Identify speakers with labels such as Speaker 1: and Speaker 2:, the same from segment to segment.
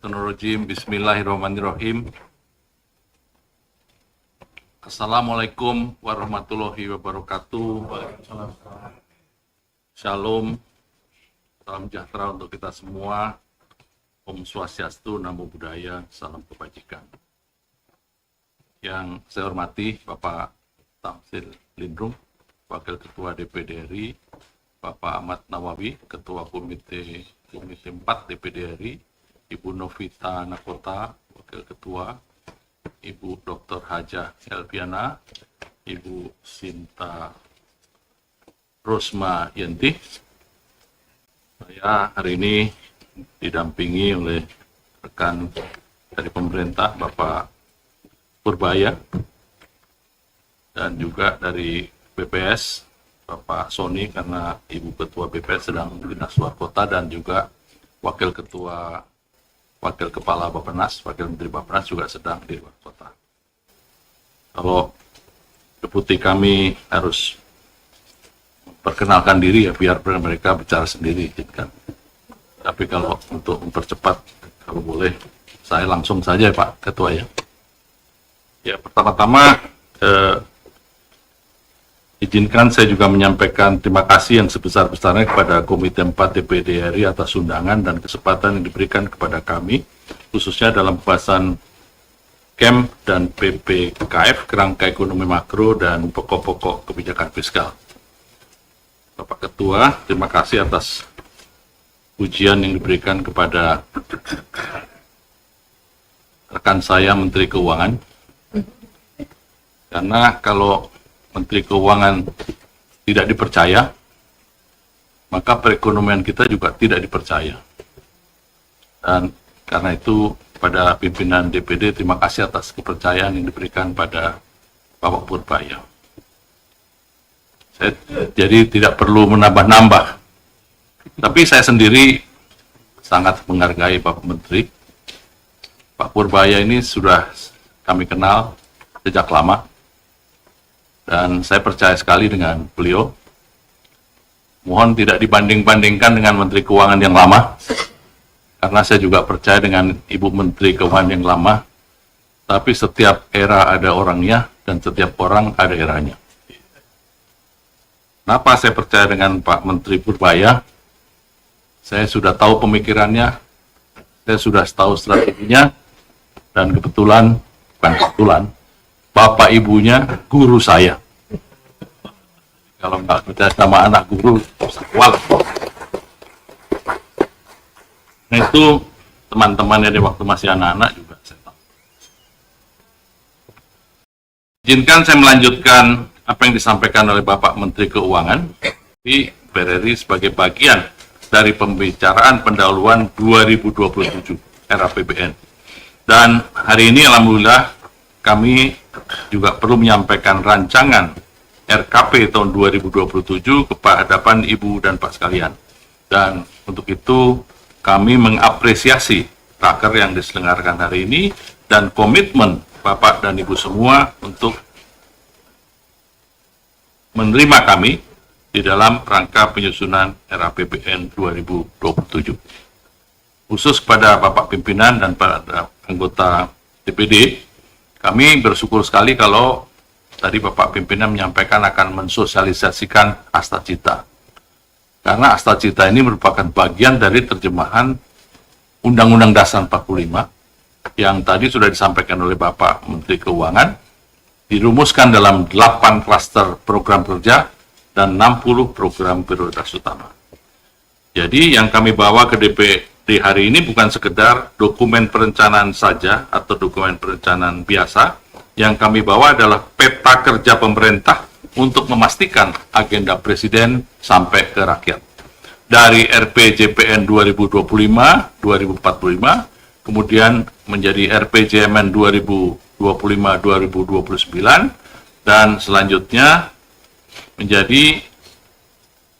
Speaker 1: Bismillahirrahmanirrahim. Assalamualaikum warahmatullahi wabarakatuh. Shalom, salam sejahtera untuk kita semua. Om Swastiastu, Namo Buddhaya, salam kebajikan. Yang saya hormati Bapak Tamsil Lindrung, Wakil Ketua DPD RI, Bapak Ahmad Nawawi, Ketua Komisi 4 DPD RI, Ibu Novita Nakota, Wakil Ketua, Ibu Dr. Hajah Elviana, Ibu Sinta Rosma Yenti. Saya hari ini didampingi oleh rekan dari pemerintah, Bapak Purbaya, dan juga dari BPS, Bapak Sony, karena Ibu Ketua BPS sedang dinas luar kota, dan juga Wakil Kepala Bappenas, Wakil Menteri Bappenas juga sedang di luar kota. Kalau deputi kami harus perkenalkan diri ya, biar mereka bicara sendiri, kan. Tapi kalau untuk mempercepat, kalau boleh, saya langsung saja ya Pak Ketua ya. Ya, pertama-tama izinkan saya juga menyampaikan terima kasih yang sebesar-besarnya kepada Komite 4 DPD RI atas undangan dan kesempatan yang diberikan kepada kami, khususnya dalam pembahasan KEM dan PPKF, Kerangka Ekonomi Makro dan Pokok-Pokok Kebijakan Fiskal. Bapak Ketua, terima kasih atas ujian yang diberikan kepada rekan saya Menteri Keuangan. Karena kalau Menteri Keuangan tidak dipercaya, maka perekonomian kita juga tidak dipercaya. Dan karena itu, pada pimpinan DPD, terima kasih atas kepercayaan yang diberikan pada Bapak Purbaya. Saya jadi tidak perlu menambah-nambah. Tapi saya sendiri sangat menghargai Bapak Menteri. Pak Purbaya ini sudah kami kenal sejak lama. Dan saya percaya sekali dengan beliau. Mohon tidak dibanding-bandingkan dengan Menteri Keuangan yang lama, karena saya juga percaya dengan Ibu Menteri Keuangan yang lama. Tapi setiap era ada orangnya, dan setiap orang ada eranya. Kenapa saya percaya dengan Pak Menteri Purbaya? Saya sudah tahu pemikirannya, saya sudah tahu strateginya, dan bukan kebetulan, Bapak ibunya guru saya. Kalau nggak kita sama anak guru, sekolah. Nah itu teman-temannya di waktu masih anak-anak juga saya tahu. Izinkan saya melanjutkan apa yang disampaikan oleh Bapak Menteri Keuangan di PRRI sebagai bagian dari pembicaraan pendahuluan 2027 RAPBN. Dan hari ini alhamdulillah kami juga perlu menyampaikan rancangan RKP tahun 2027 kepada hadapan Ibu dan Pak sekalian. Dan untuk itu kami mengapresiasi raker yang diselenggarakan hari ini dan komitmen Bapak dan Ibu semua untuk menerima kami di dalam rangka penyusunan RAPBN 2027. Khusus kepada Bapak pimpinan dan para anggota DPD, kami bersyukur sekali kalau tadi Bapak pimpinan menyampaikan akan mensosialisasikan Asta Cita. Karena Asta Cita ini merupakan bagian dari terjemahan Undang-Undang Dasar 45 yang tadi sudah disampaikan oleh Bapak Menteri Keuangan, dirumuskan dalam 8 klaster program kerja dan 60 program prioritas utama. Jadi yang kami bawa ke DPD hari ini bukan sekedar dokumen perencanaan saja atau dokumen perencanaan biasa. Yang kami bawa adalah peta kerja pemerintah untuk memastikan agenda Presiden sampai ke rakyat. Dari RPJPN 2025-2045, kemudian menjadi RPJMN 2025-2029, dan selanjutnya menjadi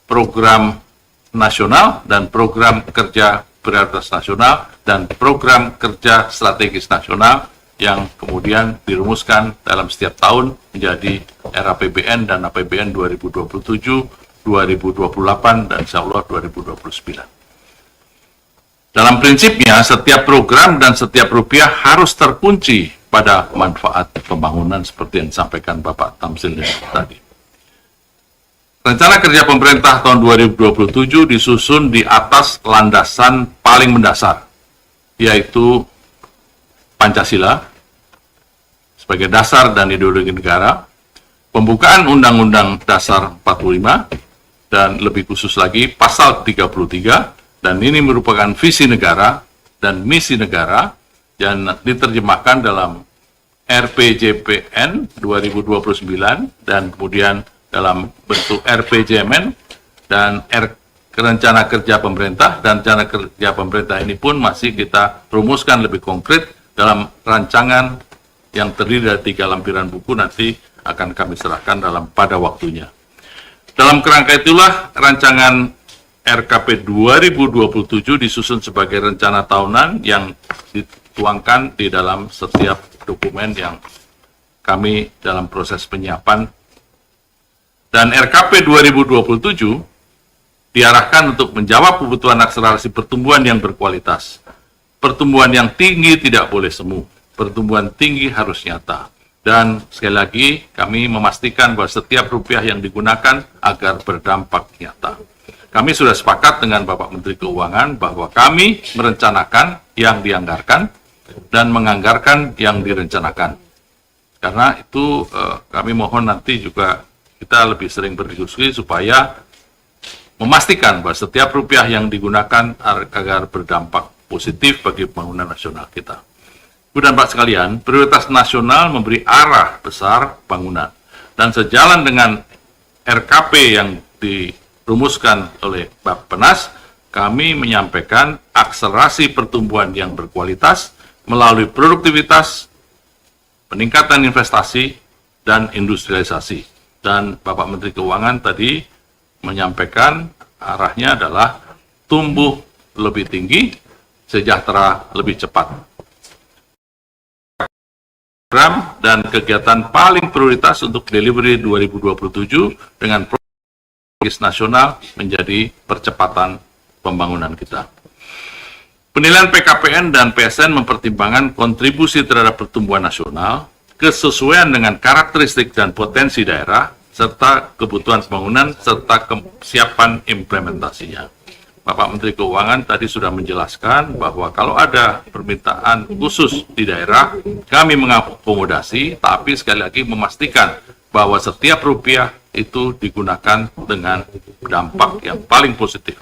Speaker 1: program nasional dan program kerja prioritas nasional dan program kerja strategis nasional yang kemudian dirumuskan dalam setiap tahun menjadi RAPBN dan APBN 2027, 2028, dan insya Allah 2029. Dalam prinsipnya, setiap program dan setiap rupiah harus terkunci pada manfaat pembangunan seperti yang disampaikan Bapak Tamsil tadi. Rencana kerja pemerintah tahun 2027 disusun di atas landasan paling mendasar, yaitu Pancasila sebagai dasar dan ideologi negara, pembukaan Undang-Undang Dasar 45, dan lebih khusus lagi Pasal 33, dan ini merupakan visi negara dan misi negara yang diterjemahkan dalam RPJPN 2029 dan kemudian dalam bentuk RPJMN dan Rencana Kerja Pemerintah, dan Rencana Kerja Pemerintah ini pun masih kita rumuskan lebih konkret dalam rancangan yang terdiri dari 3 lampiran buku, nanti akan kami serahkan pada waktunya. Dalam kerangka itulah rancangan RKP 2027 disusun sebagai rencana tahunan yang dituangkan di dalam setiap dokumen yang kami dalam proses penyiapan. Dan RKP 2027 diarahkan untuk menjawab kebutuhan akselerasi pertumbuhan yang berkualitas. Pertumbuhan yang tinggi tidak boleh semu, pertumbuhan tinggi harus nyata. Dan sekali lagi kami memastikan bahwa setiap rupiah yang digunakan agar berdampak nyata. Kami sudah sepakat dengan Bapak Menteri Keuangan bahwa kami merencanakan yang dianggarkan dan menganggarkan yang direncanakan. Karena itu kami mohon nanti juga kita lebih sering berdiskusi supaya memastikan bahwa setiap rupiah yang digunakan agar berdampak positif bagi pembangunan nasional kita. Ibu dan Pak sekalian, prioritas nasional memberi arah besar bangunan. Dan sejalan dengan RKP yang dirumuskan oleh Bappenas, kami menyampaikan akselerasi pertumbuhan yang berkualitas melalui produktivitas, peningkatan investasi, dan industrialisasi. Dan Bapak Menteri Keuangan tadi menyampaikan arahnya adalah tumbuh lebih tinggi, sejahtera lebih cepat. Program dan kegiatan paling prioritas untuk delivery 2027 dengan program nasional menjadi percepatan pembangunan kita. Penilaian PKPN dan PSN mempertimbangkan kontribusi terhadap pertumbuhan nasional, kesesuaian dengan karakteristik dan potensi daerah, serta kebutuhan pembangunan, serta kesiapan implementasinya. Bapak Menteri Keuangan tadi sudah menjelaskan bahwa kalau ada permintaan khusus di daerah, kami mengakomodasi, tapi sekali lagi memastikan bahwa setiap rupiah itu digunakan dengan dampak yang paling positif.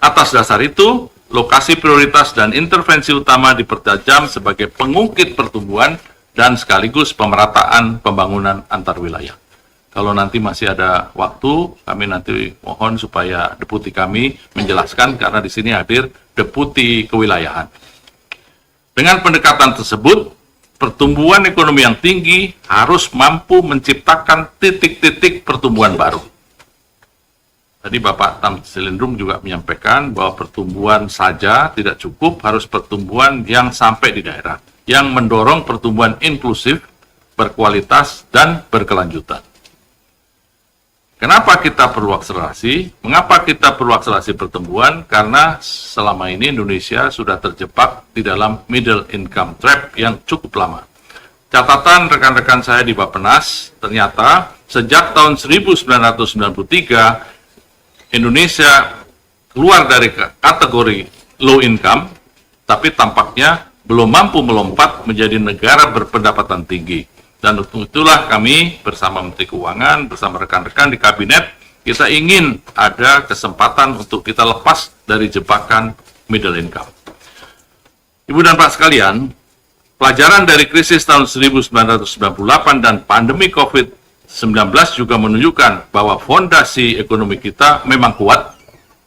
Speaker 1: Atas dasar itu, lokasi prioritas dan intervensi utama dipertajam sebagai pengungkit pertumbuhan dan sekaligus pemerataan pembangunan antar wilayah. Kalau nanti masih ada waktu, kami nanti mohon supaya deputi kami menjelaskan, karena di sini hadir deputi kewilayahan. Dengan pendekatan tersebut, pertumbuhan ekonomi yang tinggi harus mampu menciptakan titik-titik pertumbuhan baru. Tadi Bapak Tamsilindrum juga menyampaikan bahwa pertumbuhan saja tidak cukup, harus pertumbuhan yang sampai di daerah, yang mendorong pertumbuhan inklusif, berkualitas, dan berkelanjutan. Kenapa kita perlu akselerasi? Mengapa kita perlu akselerasi pertumbuhan? Karena selama ini Indonesia sudah terjebak di dalam middle income trap yang cukup lama. Catatan rekan-rekan saya di Bappenas, ternyata sejak tahun 1993, Indonesia keluar dari kategori low income, tapi tampaknya belum mampu melompat menjadi negara berpendapatan tinggi. Dan untuk itulah kami bersama Menteri Keuangan, bersama rekan-rekan di kabinet, kita ingin ada kesempatan untuk kita lepas dari jebakan middle income. Ibu dan Pak sekalian, pelajaran dari krisis tahun 1998 dan pandemi COVID-19 juga menunjukkan bahwa fondasi ekonomi kita memang kuat,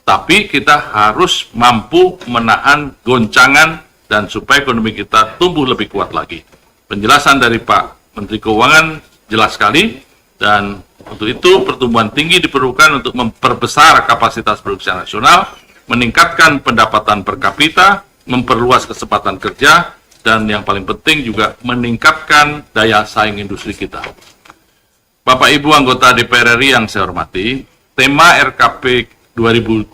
Speaker 1: tapi kita harus mampu menahan goncangan dan supaya ekonomi kita tumbuh lebih kuat lagi. Penjelasan dari Pak Menteri Keuangan jelas sekali, dan untuk itu pertumbuhan tinggi diperlukan untuk memperbesar kapasitas produksi nasional, meningkatkan pendapatan per kapita, memperluas kesempatan kerja, dan yang paling penting juga meningkatkan daya saing industri kita. Bapak Ibu anggota DPR RI yang saya hormati, tema RKP 2027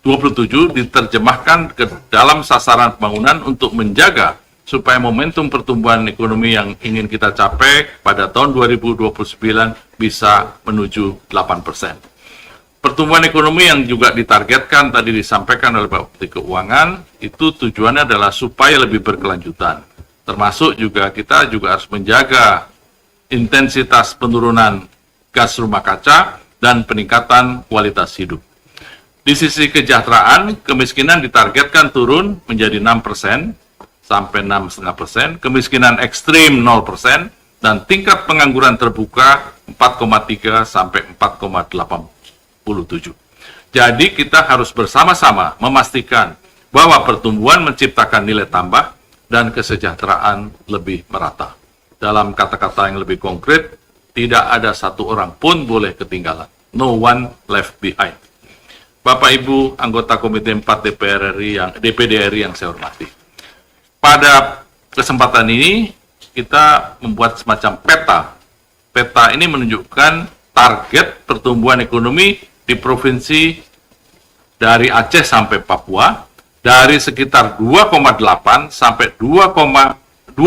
Speaker 1: 27 diterjemahkan ke dalam sasaran pembangunan untuk menjaga supaya momentum pertumbuhan ekonomi yang ingin kita capai pada tahun 2029 bisa menuju 8%. Pertumbuhan ekonomi yang juga ditargetkan tadi disampaikan oleh Bapak Menteri Keuangan, itu tujuannya adalah supaya lebih berkelanjutan. Termasuk juga kita juga harus menjaga intensitas penurunan gas rumah kaca dan peningkatan kualitas hidup. Di sisi kesejahteraan, kemiskinan ditargetkan turun menjadi 6% sampai 6,5%, kemiskinan ekstrim 0%, dan tingkat pengangguran terbuka 4,3 sampai 4,87. Jadi kita harus bersama-sama memastikan bahwa pertumbuhan menciptakan nilai tambah dan kesejahteraan lebih merata. Dalam kata-kata yang lebih konkret, tidak ada satu orang pun boleh ketinggalan. No one left behind. Bapak Ibu anggota Komite 4 DPD RI yang saya hormati. Pada kesempatan ini kita membuat semacam peta. Peta ini menunjukkan target pertumbuhan ekonomi di provinsi dari Aceh sampai Papua dari sekitar 2,8 sampai 2,24%.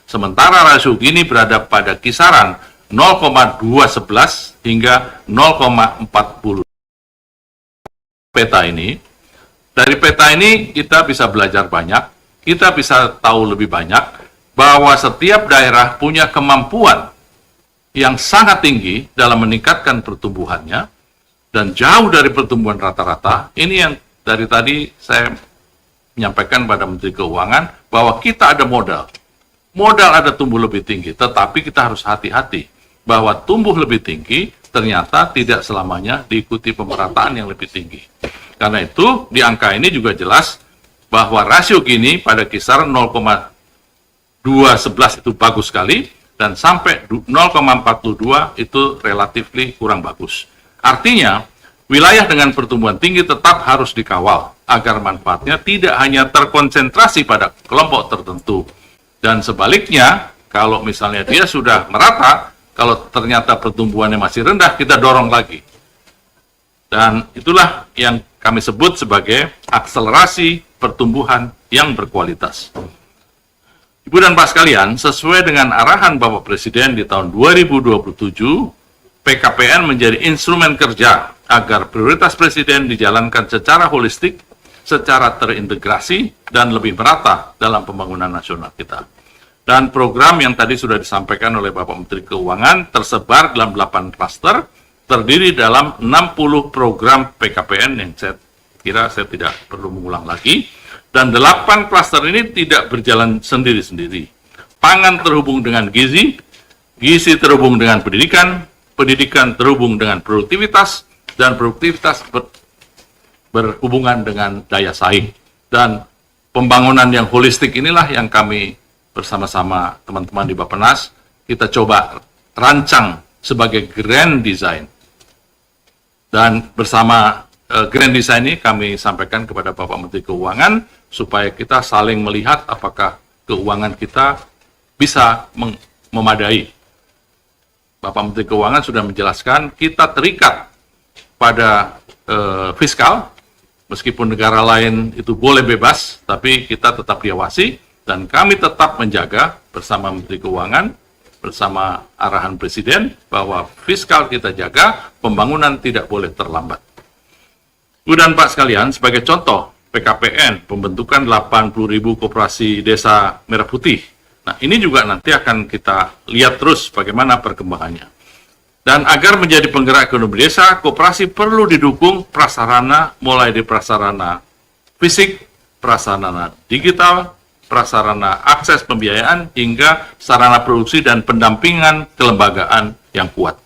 Speaker 1: Sementara rasio Gini berada pada kisaran 0,211 hingga 0,40. Dari peta ini kita bisa belajar banyak, kita bisa tahu lebih banyak bahwa setiap daerah punya kemampuan yang sangat tinggi dalam meningkatkan pertumbuhannya dan jauh dari pertumbuhan rata-rata. Ini yang dari tadi saya menyampaikan pada Menteri Keuangan bahwa kita ada modal ada tumbuh lebih tinggi, tetapi kita harus hati-hati bahwa tumbuh lebih tinggi ternyata tidak selamanya diikuti pemerataan yang lebih tinggi. Karena itu, di angka ini juga jelas bahwa rasio Gini pada kisaran 0,211 itu bagus sekali, dan sampai 0,42 itu relatif kurang bagus. Artinya, wilayah dengan pertumbuhan tinggi tetap harus dikawal, agar manfaatnya tidak hanya terkonsentrasi pada kelompok tertentu. Dan sebaliknya, kalau misalnya dia sudah merata, kalau ternyata pertumbuhannya masih rendah, kita dorong lagi. Dan itulah yang kami sebut sebagai akselerasi pertumbuhan yang berkualitas. Ibu dan Bapak sekalian, sesuai dengan arahan Bapak Presiden di tahun 2027, PKPN menjadi instrumen kerja agar prioritas Presiden dijalankan secara holistik, secara terintegrasi, dan lebih merata dalam pembangunan nasional kita. Dan program yang tadi sudah disampaikan oleh Bapak Menteri Keuangan tersebar dalam 8 klaster, terdiri dalam 60 program PKPN yang saya kira saya tidak perlu mengulang lagi, dan 8 klaster ini tidak berjalan sendiri-sendiri. Pangan terhubung dengan gizi, gizi terhubung dengan pendidikan, pendidikan terhubung dengan produktivitas, dan produktivitas berhubungan dengan daya saing. Dan pembangunan yang holistik inilah yang kami bersama-sama teman-teman di Bappenas kita coba rancang sebagai grand design. Dan bersama grand design ini kami sampaikan kepada Bapak Menteri Keuangan supaya kita saling melihat apakah keuangan kita bisa memadai. Bapak Menteri Keuangan sudah menjelaskan kita terikat pada fiskal, meskipun negara lain itu boleh bebas, tapi kita tetap diawasi, dan kami tetap menjaga bersama Menteri Keuangan, bersama arahan Presiden, bahwa fiskal kita jaga, pembangunan tidak boleh terlambat. Bu dan Pak sekalian, sebagai contoh, PKPN, pembentukan 80.000 koperasi desa merah putih. Nah, ini juga nanti akan kita lihat terus bagaimana perkembangannya. Dan agar menjadi penggerak ekonomi desa, koperasi perlu didukung prasarana, mulai dari prasarana fisik, prasarana digital, prasarana akses pembiayaan, hingga sarana produksi dan pendampingan kelembagaan yang kuat.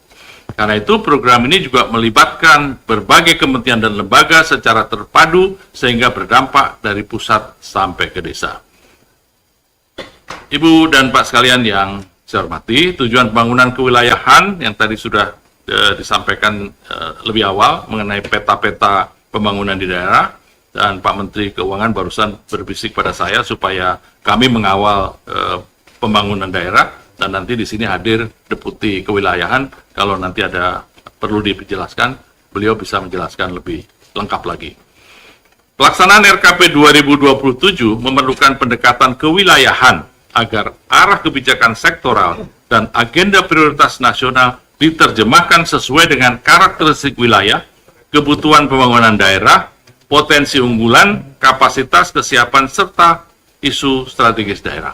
Speaker 1: Karena itu program ini juga melibatkan berbagai kementerian dan lembaga secara terpadu sehingga berdampak dari pusat sampai ke desa. Ibu dan Pak sekalian yang saya hormati, tujuan pembangunan kewilayahan yang tadi sudah disampaikan lebih awal mengenai peta-peta pembangunan di daerah, dan Pak Menteri Keuangan barusan berbisik pada saya supaya kami mengawal pembangunan daerah, dan nanti di sini hadir Deputi Kewilayahan. Kalau nanti ada perlu dijelaskan, beliau bisa menjelaskan lebih lengkap lagi. Pelaksanaan RKP 2027 memerlukan pendekatan kewilayahan agar arah kebijakan sektoral dan agenda prioritas nasional diterjemahkan sesuai dengan karakteristik wilayah, kebutuhan pembangunan daerah, potensi unggulan, kapasitas, kesiapan, serta isu strategis daerah.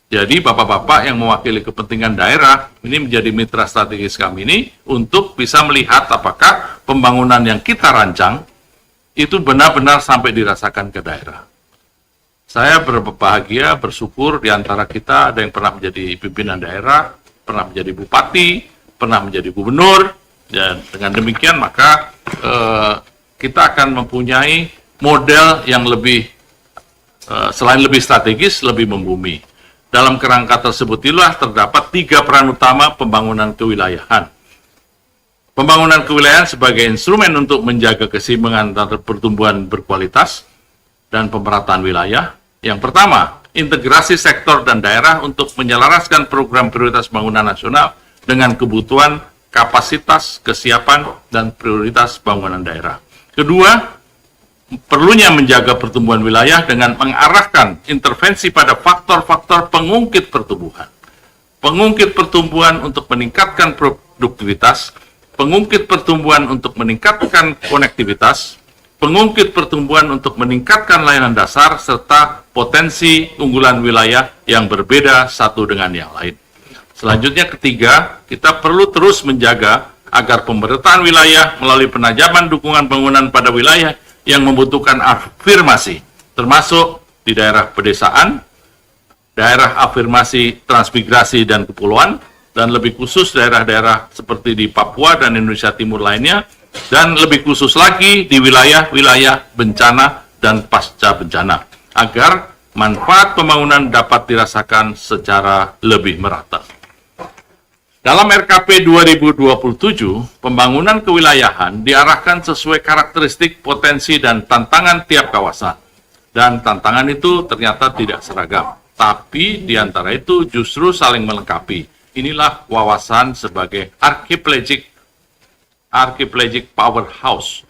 Speaker 1: Jadi Bapak-Bapak yang mewakili kepentingan daerah ini menjadi mitra strategis kami ini untuk bisa melihat apakah pembangunan yang kita rancang itu benar-benar sampai dirasakan ke daerah. Saya berbahagia, bersyukur di antara kita ada yang pernah menjadi pimpinan daerah, pernah menjadi bupati, pernah menjadi gubernur, dan dengan demikian maka kita akan mempunyai model yang lebih selain lebih strategis, lebih membumi. Dalam kerangka tersebut itulah terdapat 3 peran utama pembangunan kewilayahan. Pembangunan kewilayahan sebagai instrumen untuk menjaga keseimbangan antara pertumbuhan berkualitas dan pemerataan wilayah. Yang pertama, integrasi sektor dan daerah untuk menyelaraskan program prioritas pembangunan nasional dengan kebutuhan, kapasitas, kesiapan, dan prioritas pembangunan daerah. Kedua, perlunya menjaga pertumbuhan wilayah dengan mengarahkan intervensi pada faktor-faktor pengungkit pertumbuhan. Pengungkit pertumbuhan untuk meningkatkan produktivitas, pengungkit pertumbuhan untuk meningkatkan konektivitas, pengungkit pertumbuhan untuk meningkatkan layanan dasar, serta potensi unggulan wilayah yang berbeda satu dengan yang lain. Selanjutnya ketiga, kita perlu terus menjaga agar pemerataan wilayah melalui penajaman dukungan bangunan pada wilayah yang membutuhkan afirmasi, termasuk di daerah pedesaan, daerah afirmasi transmigrasi dan kepulauan, dan lebih khusus daerah-daerah seperti di Papua dan Indonesia Timur lainnya, dan lebih khusus lagi di wilayah-wilayah bencana dan pasca bencana, agar manfaat pembangunan dapat dirasakan secara lebih merata. Dalam RKP 2027, pembangunan kewilayahan diarahkan sesuai karakteristik, potensi, dan tantangan tiap kawasan. Dan tantangan itu ternyata tidak seragam, tapi di antara itu justru saling melengkapi. Inilah wawasan sebagai archipelagic powerhouse.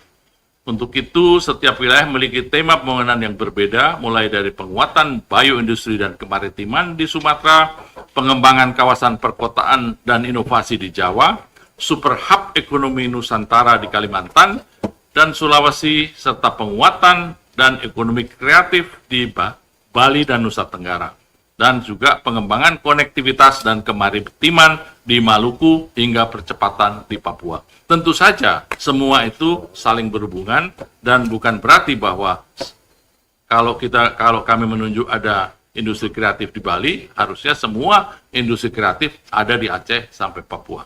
Speaker 1: Untuk itu, setiap wilayah memiliki tema pembangunan yang berbeda, mulai dari penguatan bioindustri dan kemaritiman di Sumatera, pengembangan kawasan perkotaan dan inovasi di Jawa, super hub ekonomi Nusantara di Kalimantan dan Sulawesi, serta penguatan dan ekonomi kreatif di Bali dan Nusa Tenggara, dan juga pengembangan konektivitas dan kemaritiman di Maluku hingga percepatan di Papua. Tentu saja semua itu saling berhubungan dan bukan berarti bahwa kalau kami menunjuk ada industri kreatif di Bali, harusnya semua industri kreatif ada di Aceh sampai Papua.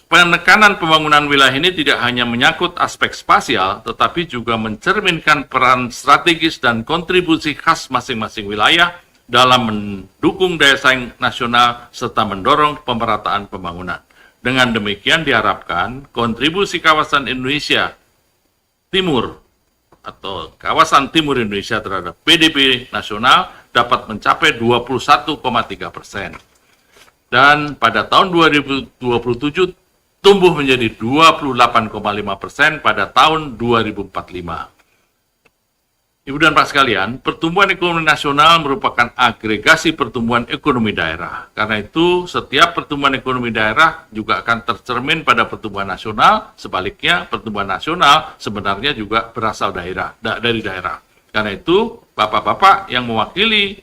Speaker 1: Penekanan pembangunan wilayah ini tidak hanya menyangkut aspek spasial, tetapi juga mencerminkan peran strategis dan kontribusi khas masing-masing wilayah dalam mendukung daya saing nasional serta mendorong pemerataan pembangunan. Dengan demikian diharapkan kontribusi kawasan Indonesia Timur atau kawasan Timur Indonesia terhadap PDB nasional dapat mencapai 21,3%. Dan pada tahun 2027 tumbuh menjadi 28,5% pada tahun 2045. Ibu dan Pak sekalian, pertumbuhan ekonomi nasional merupakan agregasi pertumbuhan ekonomi daerah. Karena itu, setiap pertumbuhan ekonomi daerah juga akan tercermin pada pertumbuhan nasional. Sebaliknya, pertumbuhan nasional sebenarnya juga berasal dari daerah. Karena itu, Bapak-Bapak yang mewakili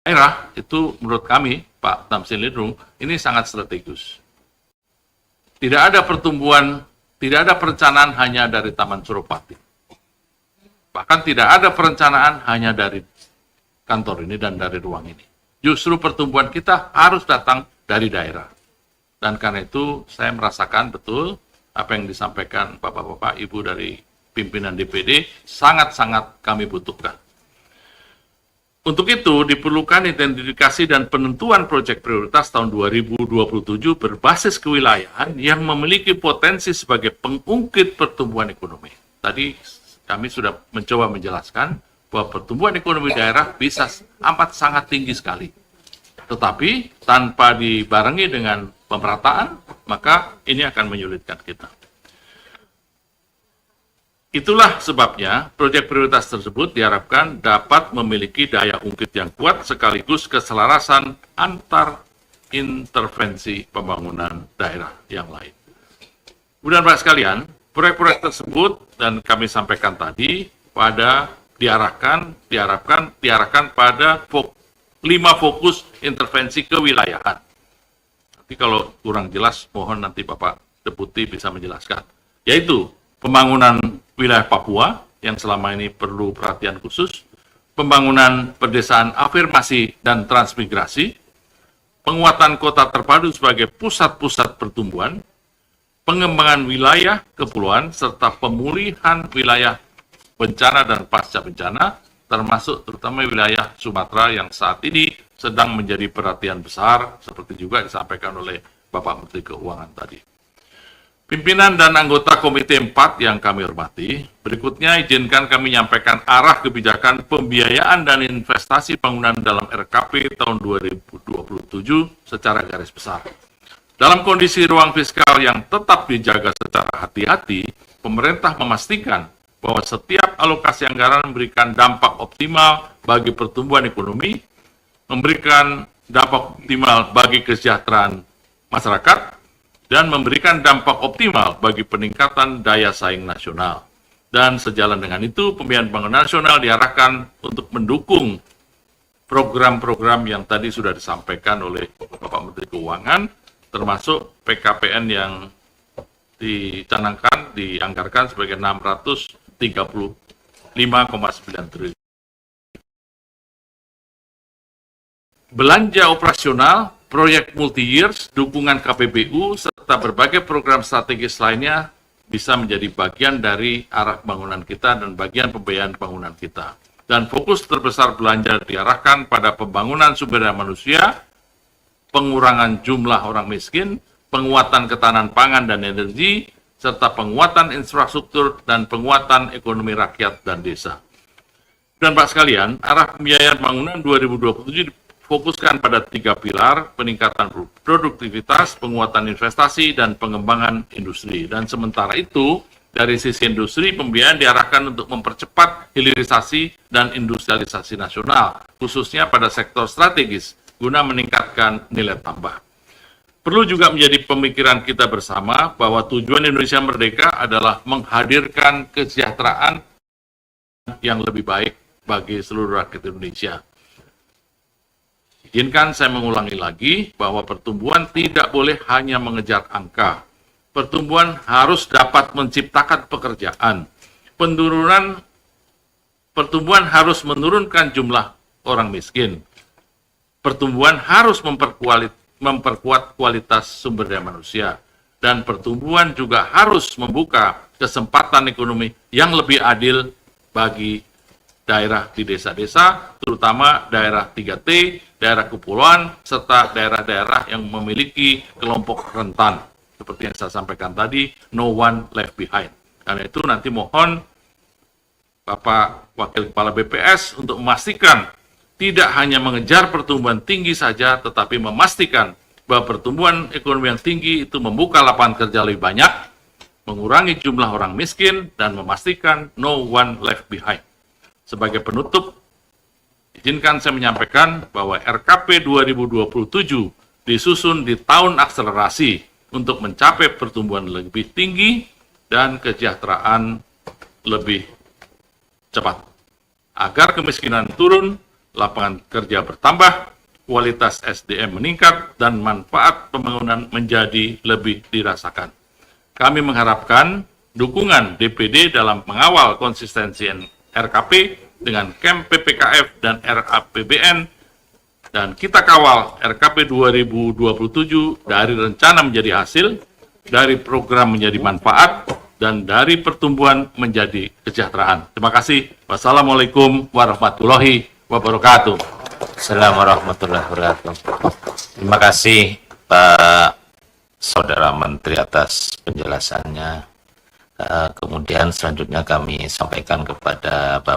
Speaker 1: daerah, itu menurut kami, Pak Tamsin Lindrung, ini sangat strategis. Tidak ada pertumbuhan, tidak ada perencanaan hanya dari Taman Suropati. Bahkan tidak ada perencanaan hanya dari kantor ini dan dari ruang ini. Justru pertumbuhan kita harus datang dari daerah. Dan karena itu saya merasakan betul apa yang disampaikan Bapak-Bapak, Ibu dari pimpinan DPD sangat-sangat kami butuhkan. Untuk itu, diperlukan identifikasi dan penentuan proyek prioritas tahun 2027 berbasis kewilayahan yang memiliki potensi sebagai pengungkit pertumbuhan ekonomi. Tadi kami sudah mencoba menjelaskan bahwa pertumbuhan ekonomi daerah bisa amat sangat tinggi sekali. Tetapi tanpa dibarengi dengan pemerataan, maka ini akan menyulitkan kita. Itulah sebabnya proyek prioritas tersebut diharapkan dapat memiliki daya ungkit yang kuat sekaligus keselarasan antar intervensi pembangunan daerah yang lain. Kemudian Bapak sekalian, proyek-proyek tersebut dan kami sampaikan tadi diarahkan pada 5 fokus intervensi kewilayahan. Nanti kalau kurang jelas, mohon nanti Bapak Deputi bisa menjelaskan. Yaitu pembangunan wilayah Papua yang selama ini perlu perhatian khusus, pembangunan pedesaan afirmasi dan transmigrasi, penguatan kota terpadu sebagai pusat-pusat pertumbuhan, pengembangan wilayah kepulauan, serta pemulihan wilayah bencana dan pasca bencana, termasuk terutama wilayah Sumatera yang saat ini sedang menjadi perhatian besar, seperti juga disampaikan oleh Bapak Menteri Keuangan tadi. Pimpinan dan anggota Komite 4 yang kami hormati, berikutnya izinkan kami menyampaikan arah kebijakan pembiayaan dan investasi bangunan dalam RKP tahun 2027 secara garis besar. Dalam kondisi ruang fiskal yang tetap dijaga secara hati-hati, pemerintah memastikan bahwa setiap alokasi anggaran memberikan dampak optimal bagi pertumbuhan ekonomi, memberikan dampak optimal bagi kesejahteraan masyarakat, dan memberikan dampak optimal bagi peningkatan daya saing nasional. Dan sejalan dengan itu, pembiayaan bangunan nasional diarahkan untuk mendukung program-program yang tadi sudah disampaikan oleh Bapak Menteri Keuangan, termasuk PKPN yang dicanangkan, dianggarkan sebagai 635,9 triliun. Belanja operasional, proyek multi-years, dukungan KPBU, serta berbagai program strategis lainnya bisa menjadi bagian dari arah bangunan kita dan bagian pembiayaan bangunan kita. Dan fokus terbesar belanja diarahkan pada pembangunan sumber daya manusia, pengurangan jumlah orang miskin, penguatan ketahanan pangan dan energi, serta penguatan infrastruktur dan penguatan ekonomi rakyat dan desa. Dan Pak sekalian, arah pembiayaan bangunan 2027 fokuskan pada 3 pilar, peningkatan produktivitas, penguatan investasi, dan pengembangan industri. Dan sementara itu, dari sisi industri, pembiayaan diarahkan untuk mempercepat hilirisasi dan industrialisasi nasional, khususnya pada sektor strategis, guna meningkatkan nilai tambah. Perlu juga menjadi pemikiran kita bersama bahwa tujuan Indonesia Merdeka adalah menghadirkan kesejahteraan yang lebih baik bagi seluruh rakyat Indonesia. Izinkan saya mengulangi lagi bahwa pertumbuhan tidak boleh hanya mengejar angka. Pertumbuhan harus dapat menciptakan pekerjaan. Pertumbuhan harus menurunkan jumlah orang miskin. Pertumbuhan harus memperkuat kualitas sumber daya manusia. Dan pertumbuhan juga harus membuka kesempatan ekonomi yang lebih adil bagi daerah di desa-desa, terutama daerah 3T, daerah kepulauan, serta daerah-daerah yang memiliki kelompok rentan. Seperti yang saya sampaikan tadi, no one left behind. Karena itu nanti mohon Bapak Wakil Kepala BPS untuk memastikan tidak hanya mengejar pertumbuhan tinggi saja, tetapi memastikan bahwa pertumbuhan ekonomi yang tinggi itu membuka lapangan kerja lebih banyak, mengurangi jumlah orang miskin, dan memastikan no one left behind. Sebagai penutup, izinkan saya menyampaikan bahwa RKP 2027 disusun di tahun akselerasi untuk mencapai pertumbuhan lebih tinggi dan kesejahteraan lebih cepat. Agar kemiskinan turun, lapangan kerja bertambah, kualitas SDM meningkat, dan manfaat pembangunan menjadi lebih dirasakan. Kami mengharapkan dukungan DPD dalam mengawal konsistensi RKP dengan KEM PPKF dan RAPBN, dan kita kawal RKP 2027 dari rencana menjadi hasil, dari program menjadi manfaat, dan dari pertumbuhan menjadi kesejahteraan. Terima kasih. Wassalamualaikum warahmatullahi wabarakatuh.
Speaker 2: Assalamualaikum warahmatullahi wabarakatuh. Terima kasih Pak Saudara Menteri atas penjelasannya. Kemudian selanjutnya kami sampaikan kepada Bapak